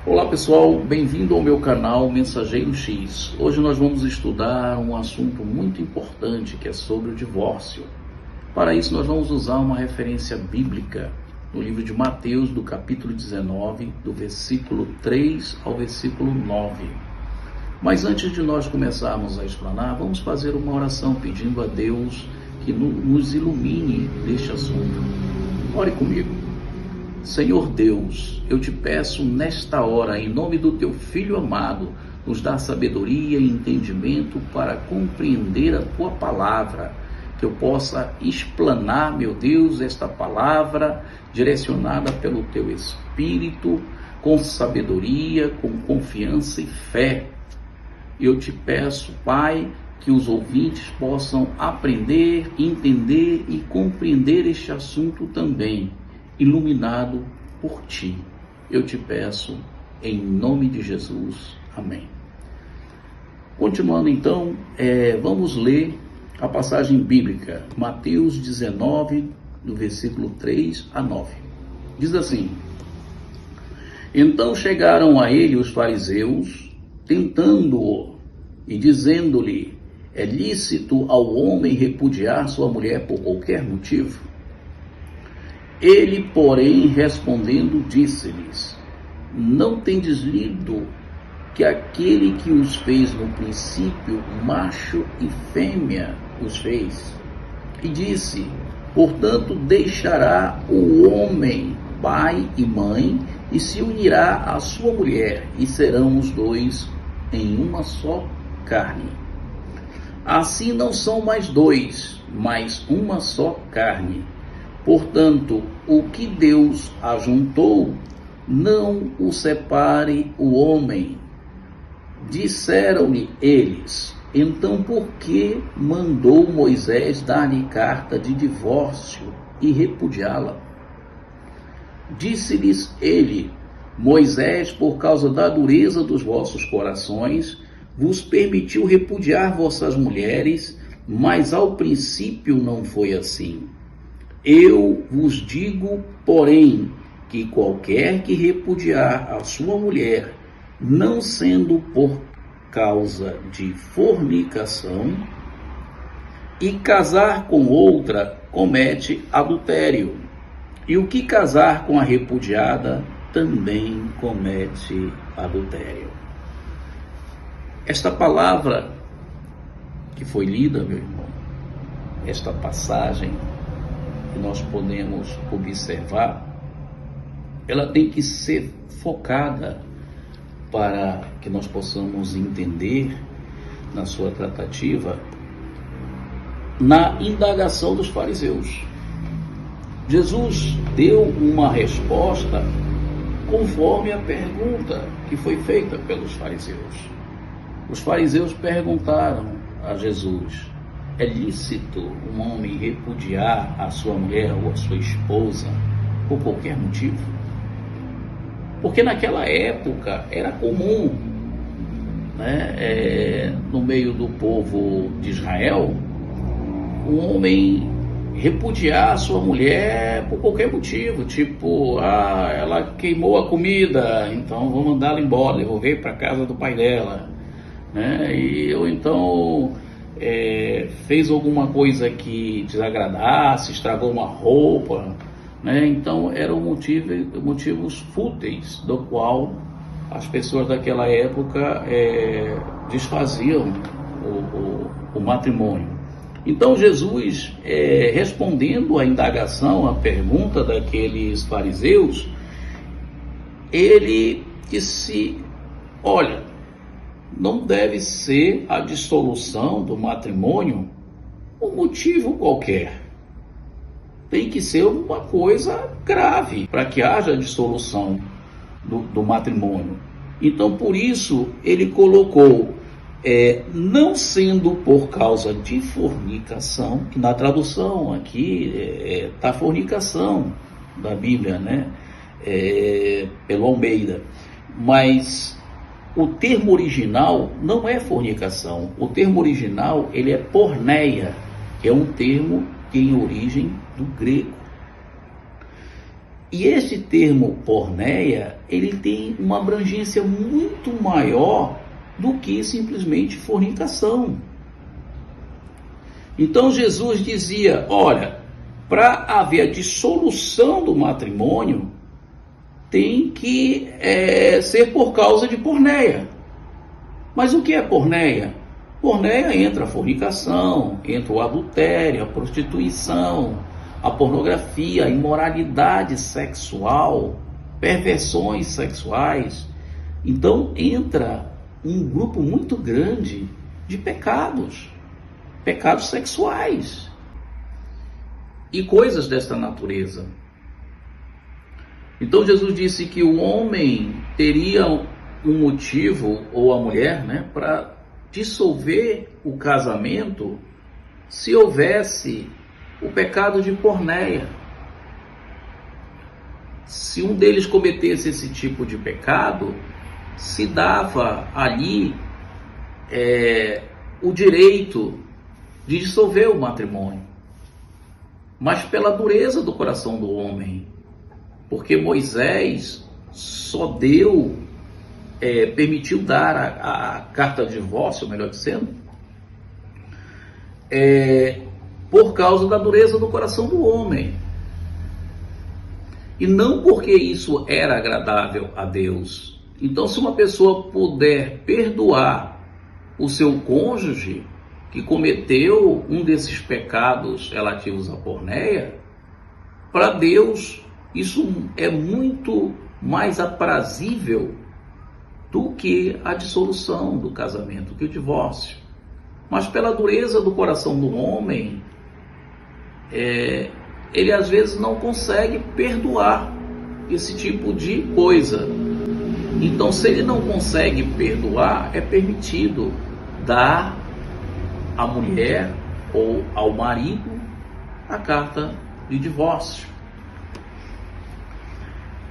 Olá pessoal, bem-vindo ao meu canal Mensageiro X. Hoje nós vamos estudar um assunto muito importante que é sobre o divórcio. Para isso nós vamos usar uma referência bíblica no livro de Mateus, do capítulo 19, do versículo 3 ao versículo 9. Mas antes de nós começarmos a explanar, vamos fazer uma oração pedindo a Deus que nos ilumine deste assunto. Ore comigo. Senhor Deus, eu te peço nesta hora, em nome do teu Filho amado, nos dá sabedoria e entendimento para compreender a tua palavra, que eu possa explanar, meu Deus, esta palavra direcionada pelo teu Espírito, com sabedoria, com confiança e fé. Eu te peço, Pai, que os ouvintes possam aprender, entender e compreender este assunto também, iluminado por Ti. Eu te peço, em nome de Jesus. Amém. Continuando então, vamos ler a passagem bíblica, Mateus 19, do versículo 3 a 9. Diz assim: Então chegaram a ele os fariseus, tentando-o e dizendo-lhe: É lícito ao homem repudiar sua mulher por qualquer motivo? Ele, porém, respondendo, disse-lhes: Não tendes lido que aquele que os fez no princípio, macho e fêmea os fez? E disse: Portanto, deixará o homem pai e mãe, e se unirá à sua mulher, e serão os dois em uma só carne. Assim não são mais dois, mas uma só carne. Portanto, o que Deus ajuntou, não o separe o homem. Disseram-lhe eles: Então por que mandou Moisés dar-lhe carta de divórcio e repudiá-la? Disse-lhes ele: Moisés, por causa da dureza dos vossos corações, vos permitiu repudiar vossas mulheres, mas ao princípio não foi assim. Eu vos digo, porém, que qualquer que repudiar a sua mulher, não sendo por causa de fornicação, e casar com outra, comete adultério. E o que casar com a repudiada, também comete adultério. Esta palavra que foi lida, meu irmão, esta passagem que nós podemos observar, ela tem que ser focada para que nós possamos entender, na sua tratativa, na indagação dos fariseus. Jesus deu uma resposta conforme a pergunta que foi feita pelos fariseus. Os fariseus perguntaram a Jesus: É lícito um homem repudiar a sua mulher ou a sua esposa por qualquer motivo? Porque naquela época era comum, no meio do povo de Israel, um homem repudiar a sua mulher por qualquer motivo, tipo, ela queimou a comida, então vou mandá-la embora, devolver para a casa do pai dela, ou então fez alguma coisa que desagradasse, estragou uma roupa, então eram motivos fúteis do qual as pessoas daquela época desfaziam o matrimônio. Então Jesus, respondendo à indagação, à pergunta daqueles fariseus, ele disse: olha, não deve ser a dissolução do matrimônio um motivo qualquer. Tem que ser uma coisa grave para que haja dissolução do matrimônio. Então, por isso, ele colocou, não sendo por causa de fornicação, que na tradução aqui está fornicação da Bíblia, pelo Almeida, mas o termo original não é fornicação. O termo original, ele é porneia, que é um termo que em origem do grego. E esse termo porneia, ele tem uma abrangência muito maior do que simplesmente fornicação. Então Jesus dizia, olha, para haver a dissolução do matrimônio, tem que ser por causa de porneia. Mas o que é porneia? Porneia entra a fornicação, entra o adultério, a prostituição, a pornografia, a imoralidade sexual, perversões sexuais. Então entra um grupo muito grande de pecados sexuais e coisas desta natureza. Então Jesus disse que o homem teria um motivo, ou a mulher, para dissolver o casamento se houvesse o pecado de porneia. Se um deles cometesse esse tipo de pecado, se dava ali o direito de dissolver o matrimônio, mas pela dureza do coração do homem, porque Moisés só permitiu dar a carta de divórcio, melhor dizendo, por causa da dureza do coração do homem, e não porque isso era agradável a Deus. Então, se uma pessoa puder perdoar o seu cônjuge que cometeu um desses pecados relativos à porneia, para Deus isso é muito mais aprazível do que a dissolução do casamento, que o divórcio. Mas pela dureza do coração do homem, ele às vezes não consegue perdoar esse tipo de coisa. Então, se ele não consegue perdoar, é permitido dar à mulher ou ao marido a carta de divórcio.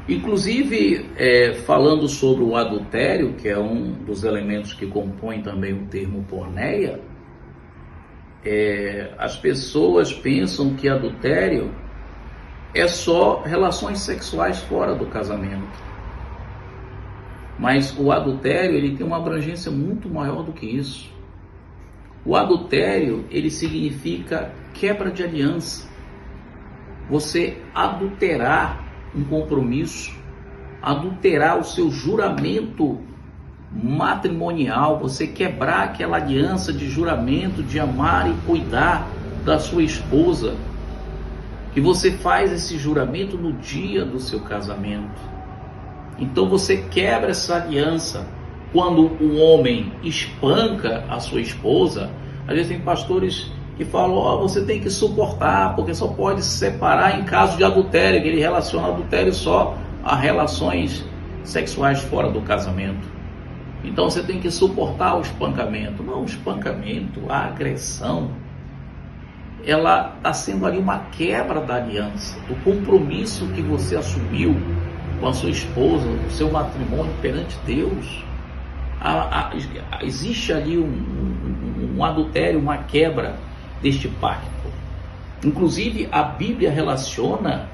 Inclusive, falando sobre o adultério, que é um dos elementos que compõem também o termo porneia, as pessoas pensam que adultério é só relações sexuais fora do casamento. Mas o adultério, ele tem uma abrangência muito maior do que isso. O adultério, ele significa quebra de aliança. Você adulterar um compromisso, adulterar o seu juramento matrimonial, você quebrar aquela aliança de juramento de amar e cuidar da sua esposa, que você faz esse juramento no dia do seu casamento. Então você quebra essa aliança. Quando o homem espanca a sua esposa, às vezes tem pastores que falam, você tem que suportar, porque só pode se separar em caso de adultério, que ele relaciona adultério só a relações sexuais fora do casamento. Então você tem que suportar o espancamento. Não, o espancamento, a agressão, ela está sendo ali uma quebra da aliança, do compromisso que você assumiu com a sua esposa, o seu matrimônio perante Deus. Existe ali um adultério, uma quebra deste pacto. Inclusive, a Bíblia relaciona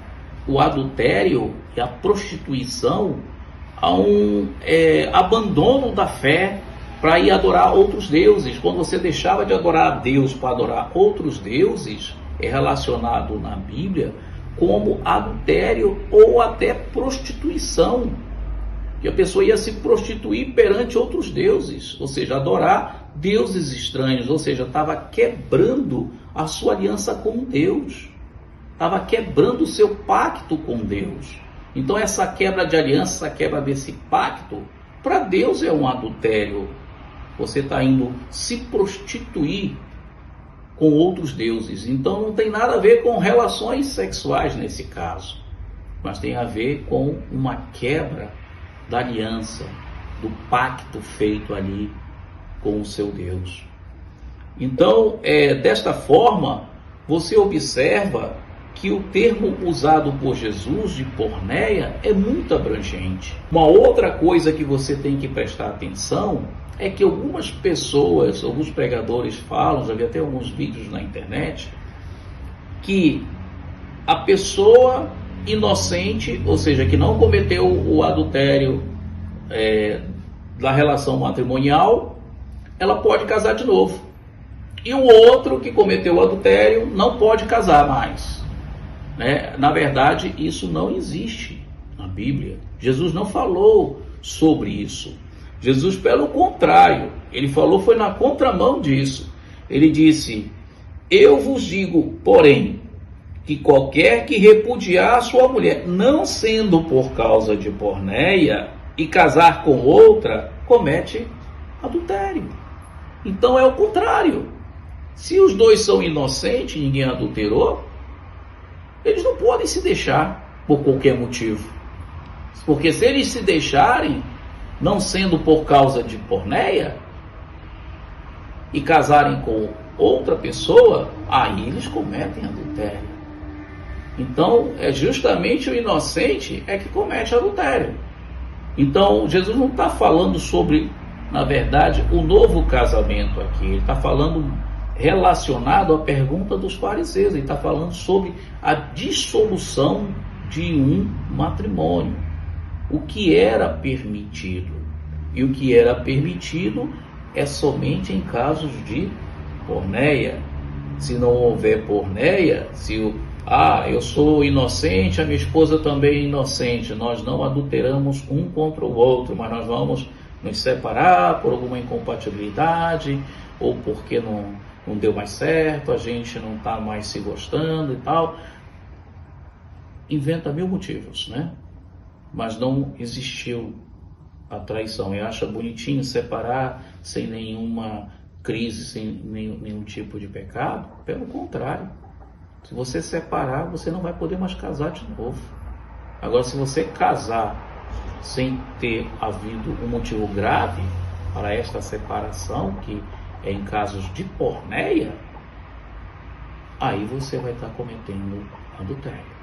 o adultério e a prostituição a um abandono da fé para ir adorar outros deuses. Quando você deixava de adorar a Deus para adorar outros deuses, é relacionado na Bíblia como adultério ou até prostituição, que a pessoa ia se prostituir perante outros deuses, ou seja, adorar deuses estranhos, ou seja, estava quebrando a sua aliança com Deus, estava quebrando o seu pacto com Deus. Então essa quebra de aliança, essa quebra desse pacto, para Deus é um adultério. Você está indo se prostituir com outros deuses. Então não tem nada a ver com relações sexuais nesse caso, mas tem a ver com uma quebra da aliança, do pacto feito ali com o seu Deus. Então, desta forma, você observa que o termo usado por Jesus de porneia é muito abrangente. Uma outra coisa que você tem que prestar atenção é que algumas pessoas, alguns pregadores falam, já vi até alguns vídeos na internet, que a pessoa inocente, ou seja, que não cometeu o adultério da relação matrimonial, ela pode casar de novo. E o outro que cometeu o adultério não pode casar mais. Na verdade, isso não existe na Bíblia. Jesus não falou sobre isso. Jesus, pelo contrário, ele falou, foi na contramão disso. Ele disse: eu vos digo, porém, que qualquer que repudiar sua mulher, não sendo por causa de porneia, e casar com outra, comete adultério. Então é o contrário. Se os dois são inocentes, ninguém adulterou, eles não podem se deixar por qualquer motivo. Porque se eles se deixarem, não sendo por causa de porneia, e casarem com outra pessoa, aí eles cometem adultério. Então, é justamente o inocente é que comete adultério. Então, Jesus não está falando sobre, na verdade, o novo casamento aqui. Ele está falando relacionado à pergunta dos fariseus. Ele está falando sobre a dissolução de um matrimônio. O que era permitido. E o que era permitido é somente em casos de porneia. Se não houver porneia, eu sou inocente, a minha esposa também é inocente, nós não adulteramos um contra o outro, mas nós vamos nos separar por alguma incompatibilidade, ou porque não deu mais certo, a gente não está mais se gostando e tal. Inventa mil motivos, Mas não existiu a traição. E acha bonitinho separar sem nenhuma crise, sem nenhum tipo de pecado. Pelo contrário. Se você separar, você não vai poder mais casar de novo. Agora, se você casar sem ter havido um motivo grave para esta separação, que é em casos de porneia, aí você vai estar cometendo adultério.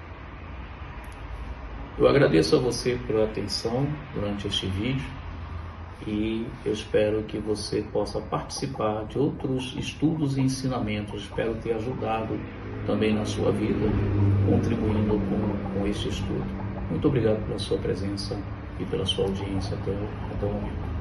Eu agradeço a você pela atenção durante este vídeo e eu espero que você possa participar de outros estudos e ensinamentos. Espero ter ajudado também na sua vida, contribuindo com este estudo. Muito obrigado pela sua presença e pela sua audiência até o momento.